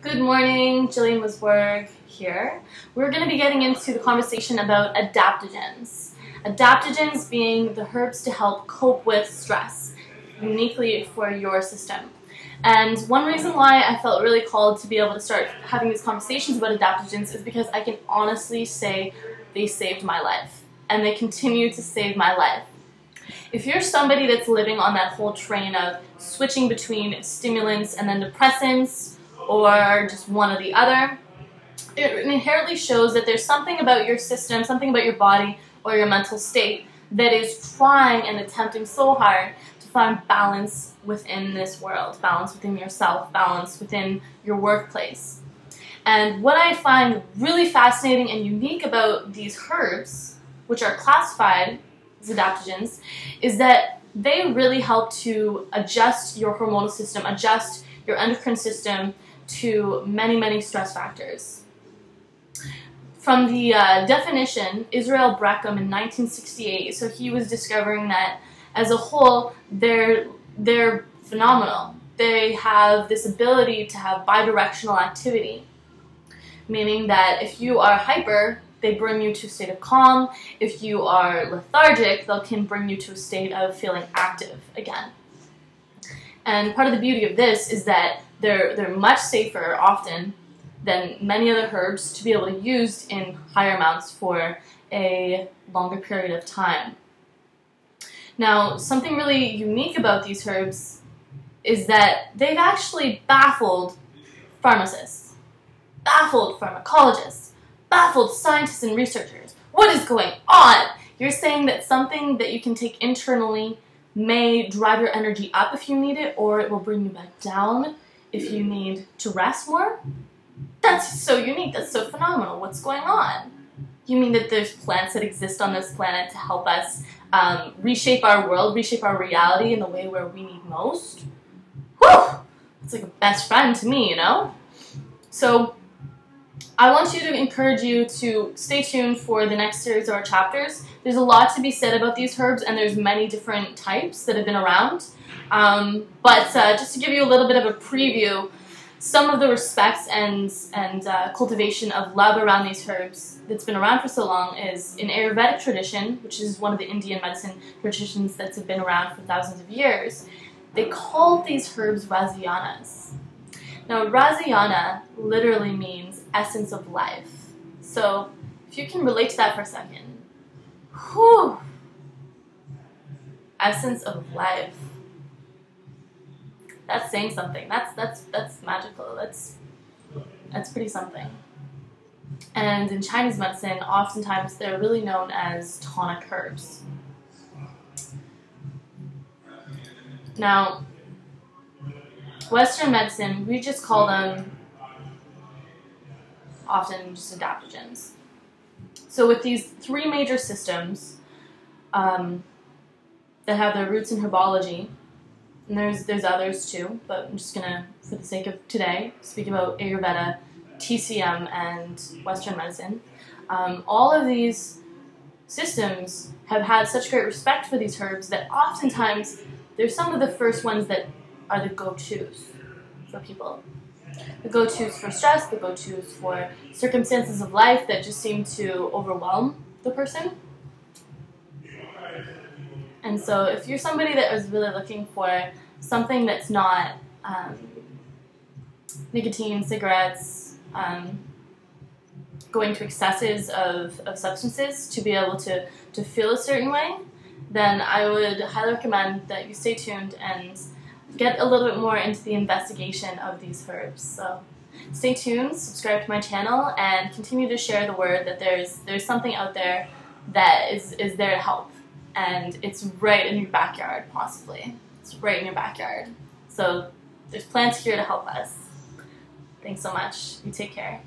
Good morning, Jillian Wisborg here. We're going to be getting into the conversation about adaptogens. Adaptogens being the herbs to help cope with stress, uniquely for your system. And one reason why I felt really called to be able to start having these conversations about adaptogens is because I can honestly say they saved my life, and they continue to save my life. If you're somebody that's living on that whole train of switching between stimulants and then depressants, or just one or the other, it inherently shows that there's something about your system, something about your body or your mental state that is trying and attempting so hard to find balance within this world, balance within yourself, balance within your workplace. And what I find really fascinating and unique about these herbs, which are classified as adaptogens, is that they really help to adjust your hormonal system, adjust your endocrine system to many, many stress factors. From the definition, Israel Breckham in 1968, so he was discovering that as a whole, they're phenomenal. They have this ability to have bidirectional activity, meaning that if you are hyper, they bring you to a state of calm. If you are lethargic, they can bring you to a state of feeling active again. And part of the beauty of this is that they're much safer often than many other herbs to be able to use in higher amounts for a longer period of time. Now, something really unique about these herbs is that they've actually baffled pharmacists, baffled pharmacologists, baffled scientists and researchers. What is going on? You're saying that something that you can take internally may drive your energy up if you need it, or it will bring you back down if you need to rest more? That's so unique. That's so phenomenal. What's going on? You mean that there's plants that exist on this planet to help us reshape our world, reshape our reality in the way where we need most? Whew! It's like a best friend to me, you know? So I want you to encourage you to stay tuned for the next series of our chapters. There's a lot to be said about these herbs, and there's many different types that have been around. But just to give you a little bit of a preview, some of the respects and cultivation of love around these herbs that's been around for so long is in Ayurvedic tradition, which is one of the Indian medicine traditions that's been around for thousands of years. They call these herbs rasayanas. Now, rasayana literally means essence of life. So, if you can relate to that for a second. Whew! Essence of life. That's saying something. That's magical. That's pretty something. And in Chinese medicine, oftentimes they're really known as tonic herbs. Now, Western medicine, we just call them often just adaptogens. So with these three major systems that have their roots in herbology, and there's others too, but I'm just gonna, for the sake of today, speak about Ayurveda, TCM, and Western medicine. All of these systems have had such great respect for these herbs that oftentimes they're some of the first ones that are the go-tos for people. The go-tos for stress, the go-tos for circumstances of life that just seem to overwhelm the person. And so if you're somebody that is really looking for something that's not nicotine, cigarettes, going to excesses of substances to be able to feel a certain way, then I would highly recommend that you stay tuned and get a little bit more into the investigation of these herbs. So stay tuned, subscribe to my channel, and continue to share the word that there's something out there that is there to help. And it's right in your backyard, possibly. It's right in your backyard. So there's plants here to help us. Thanks so much. You take care.